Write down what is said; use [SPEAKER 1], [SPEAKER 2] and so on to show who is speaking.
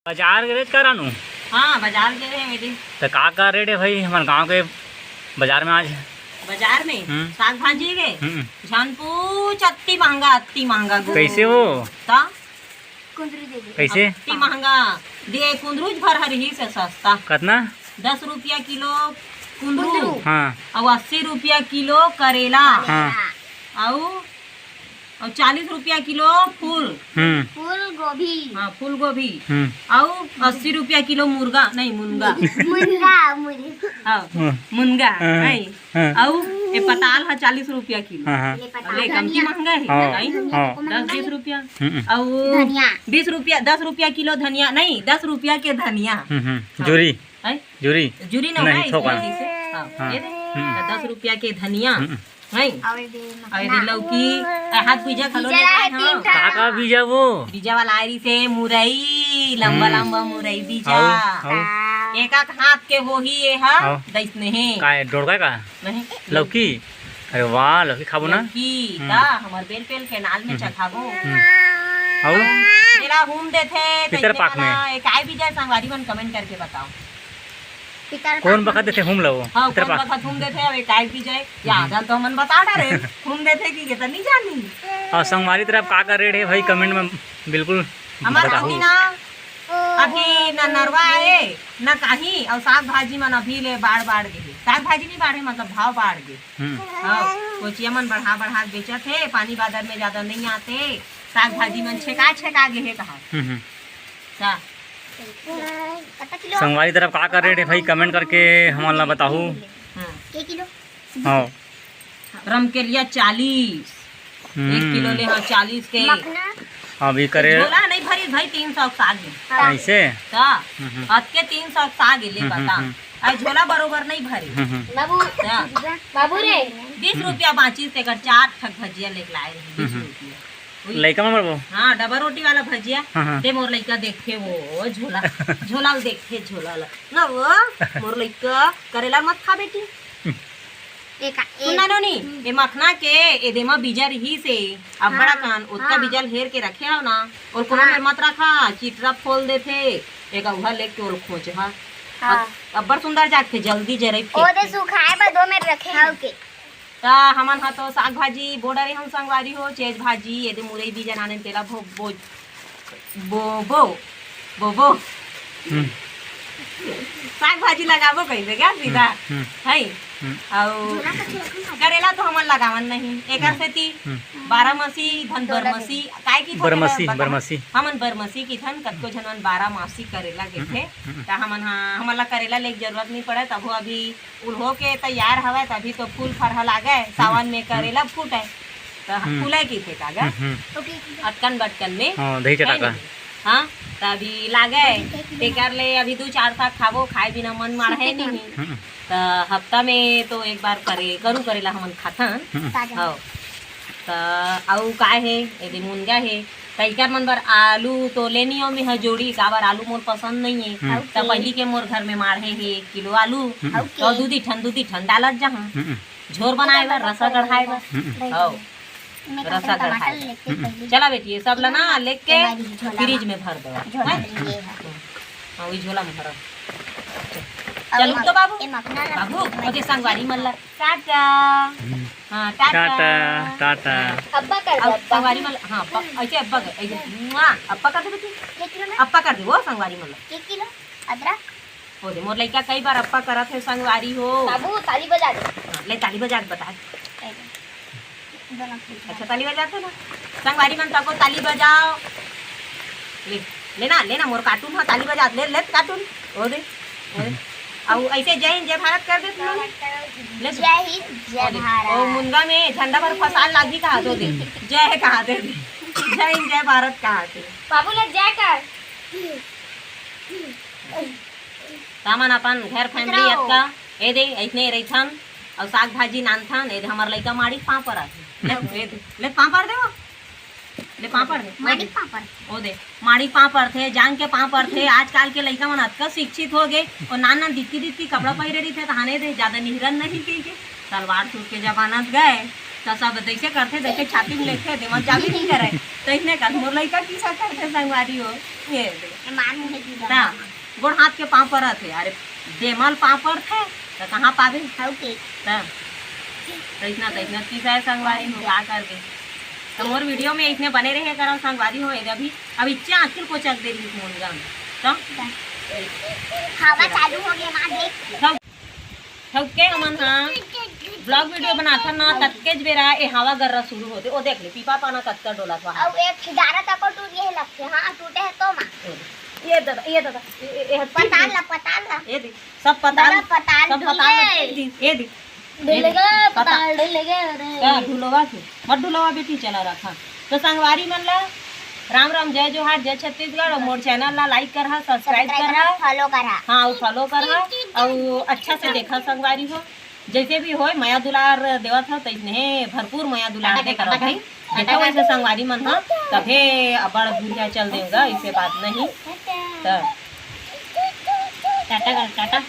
[SPEAKER 1] बाजार गए करानू।
[SPEAKER 2] हाँ बाजार गए हैं बेटी।
[SPEAKER 1] तो का रेट है भाई हमारे गांव के बाजार में आज?
[SPEAKER 2] बाजार में साग भाजी गए जान पूछ अति महंगा
[SPEAKER 1] कैसे हो? कैसे
[SPEAKER 2] अति महंगा दे कुंदरूज भर हरी से सस्ता
[SPEAKER 1] कितना?
[SPEAKER 2] 10 रुपया किलो कुंदरू।
[SPEAKER 1] हाँ
[SPEAKER 2] और 80 रुपया किलो करेला।
[SPEAKER 1] हाँ
[SPEAKER 2] और 40 रुपया किलो फूल
[SPEAKER 3] गोभी।
[SPEAKER 2] हाँ फूल गोभी। और 80 रुपया किलो मुर्गा नहीं मुनगा मुनगा नहीं। और ये पताल है 40 रुपया किलो। ले कमती महंगा है 10-20 रुपया। और 10 रुपया किलो धनिया नहीं 10 रुपया के धनिया।
[SPEAKER 1] जूरी जूरी
[SPEAKER 2] जूरी
[SPEAKER 1] नहीं थोका।
[SPEAKER 2] 10 रुपया के धनिया नहीं। लौकी हाथ बीजा खलो
[SPEAKER 1] का बीजा वो
[SPEAKER 2] बीजा वाला आयरी से मुरई लंबा लंबा मुरई बीजा एक हाथ के वो ही ये है दैसने है
[SPEAKER 1] का डोड़का का
[SPEAKER 2] नहीं
[SPEAKER 1] लौकी। अरे वाह लौकी खाबो ना
[SPEAKER 2] की ता हमर बेल पेल के नाल में चखाबो।
[SPEAKER 1] और
[SPEAKER 2] मेरा घूम देथे
[SPEAKER 1] पितर पाक में
[SPEAKER 2] एक आय बीजा संगवारी मन कमेंट करके बताओ
[SPEAKER 1] कौन बखत देते घूम लो?
[SPEAKER 2] हाँ कौन बखत घूम देते अब एक आय बीजा याद तो हमन बता डरे घूम देथे कि तो नहीं जानी।
[SPEAKER 1] और संगवारी तरफ का रेट है भाई कमेंट में बिल्कुल
[SPEAKER 2] हमारा ना अभी न नरवा आए न कहीं। और साग भाजी मन अभी ले बाढ़ गए। साग भाजी नहीं बाढ़े मतलब भाव बाढ़ गए। हाँ कोचिया मन बढ़ा बेचत है पानी बादल में ज्यादा नहीं आते। साग भाजी मन छेका गए है कहा
[SPEAKER 1] संगवारी तरफ का रेट है भाई कमेंट करके हमारा बताओ। हाँ
[SPEAKER 2] रमकेलिया 40 1 किलो ले। हाँ 40 के
[SPEAKER 1] अभी करे
[SPEAKER 2] झोला नहीं भरी भाई 300 साग
[SPEAKER 1] ऐसे
[SPEAKER 2] के 300 साग ले बता। झोला बरोबर नहीं भरे
[SPEAKER 3] बाबू रे
[SPEAKER 2] 20 रुपया 25 ते 4 ठक भजिया लेके लाए रहे 20 रुपया
[SPEAKER 1] लड़का में वो।
[SPEAKER 2] हाँ डबल रोटी वाला भजिया ते मोर लड़का देखे वो झोला देखे झोला ना वो मोर लड़का करेला मत खा बेटी सुना नो नी ये मखना के एदे में बीजा रही से अब बड़ा कान उसका बीजा हेर के रखे हो ना और कोनो में मत रखा चिटरा फोल देथे एक उहा लेके ओल खोज हा अब्बर सुंदर जाके जल्दी जरे
[SPEAKER 3] ओदे सुखाए बा 2 मिनट रखे हाउ के
[SPEAKER 2] ता हमन हा तो साग भाजी बोडरे हम संगवारी हो चेज भाजी एदे मुरई बीजा नाने तेला भो बो बो बो बो साग भाजी लगाबो कैसे क्या सीधा है। और करेला तो हमन लगावन नहीं एकर सेती 12 मसी धन बरमसी काय की
[SPEAKER 1] बरमसी
[SPEAKER 2] हमन बरमसी की धन कतको झनन 12 मासी करेला के थे ता हमन ला करेला ले जरूरत नहीं पड़े तब अभी उल्हो के तैयार हवे तभी तो फूल फरहल आ गए सावन में करेला फूटे तो फूले की थे कागा अटकन बटकन में
[SPEAKER 1] दही चटाका।
[SPEAKER 2] हाँ तभी लागे तेकर ले अभी 2-4 साग खाबो खाए बिना मन मारे नहीं तो हफ्ता में तो एक बार करू करेला हमन खाथन। हाँ तो आउ काय है यदि मुनगा है तैकार मन बर आलू तो लेनी में है जोड़ी काबर आलू मोर पसंद नहीं है तो पहली के मोर घर में मारे है 1 किलो आलू तो दूधी ठंड डालत जहाँ झोर बनाए बर रसा कढ़ाए बर। हाँ रसा कढ़ाए चला बेटी ये सब लना लेके फ्रिज में भर दो। हाँ वही झोला में भर चल तो बाबू ओके संगवारी मल्ला टाटा। हाँ
[SPEAKER 1] टाटा टाटा
[SPEAKER 3] अब्बा कर दो
[SPEAKER 2] संगवारी मल्ला। हाँ ऐसे अब्बा कर ऐसे अब्बा कर दे बेटी अब्बा कर दे वो संगवारी मल्ला
[SPEAKER 3] 1 किलो अदरक
[SPEAKER 2] हो दे मोर लड़का कई बार अब्बा करत है संगवारी हो।
[SPEAKER 3] बाबू ताली बजा दे
[SPEAKER 2] ले ताली बजा के बता। अच्छा ताली बजाते ना संगवारी मन तको ताली बजाओ लेना मोर कार्टून हाँ ताली बजा ले कार्टून हो दे और ऐसे जय भारत कर दे ले
[SPEAKER 3] जय हिंद जय भारत।
[SPEAKER 2] और मुंगा में झंडा पर फसाल लागी कहा दो दे जय कहा दे जय हिंद जय भारत कहा दे
[SPEAKER 3] बाबू ले जय कर
[SPEAKER 2] सामान अपन घर फैमिली का ए दे ऐसने रहिथन और साग भाजी नानथन ए हमर लइका माड़ी पापड़ आथे ले पापड़ देवो ले पापड़ दे
[SPEAKER 3] माड़ी पापड़
[SPEAKER 2] ओ दे माड़ी पापड़ थे जांग के पापड़ थे आजकल के लइका मन अतका शिक्षित हो गए और नाना दित्ती कपड़ा पहिरे रही थे तो हाने दे ज्यादा निहरन नहीं की के सलवार सूट के जमाना गए तो सब दैसे करते दैसे छाती में लेके दिमाग जाबी नहीं करे तो इसने कर मोर लइका किसा करते संगवारी हो ये
[SPEAKER 3] मार मुझे दी
[SPEAKER 2] ना गोड़ हाथ के पाँव पर थे अरे देमल पाँव पर थे तो कहाँ पावे
[SPEAKER 3] ओके
[SPEAKER 2] तो इतना किसा है संगवारी हो क्या कर दे तो मोर वीडियो में इसने बने रहे करो संगवारी हो अभी अब इच्छा आखिर को चक दे रही मोन जान तो
[SPEAKER 3] हवा चालू हो गया मां देख
[SPEAKER 2] थक के हमन हाँ ब्लॉग वीडियो बनाता ना तत्केज बेरा ए हवा गर्रा शुरू होते ओ देख ले पीपा पाना कत्ता डोला था
[SPEAKER 3] अब एक खिदारा तक को टूट गया लगते हां टूटे है तो मां
[SPEAKER 2] ये दादा
[SPEAKER 3] पताल ला
[SPEAKER 2] ये देख सब पताल
[SPEAKER 3] पताल
[SPEAKER 2] सब पताल ये देख
[SPEAKER 3] डलेगा पताल डलेगा
[SPEAKER 2] क्या ढुलवा थे मत ढुलवा बेटी चला रखा तो संगवारी मन ला राम राम जय जोहार जय छत्तीसगढ़ और मोर चैनल ला लाइक करहा सब्सक्राइब करहा
[SPEAKER 3] फॉलो करा
[SPEAKER 2] हाँ और फॉलो करहा और अच्छा से देखा संगवारी हो जैसे भी होय माया दुलार देवत हो तैसने भरपूर माया दुलार दे करो भाई देखो वैसे संगवारी मन हा तभे बड़ दूरिया चल देगा इसे बात नहीं तो टाटा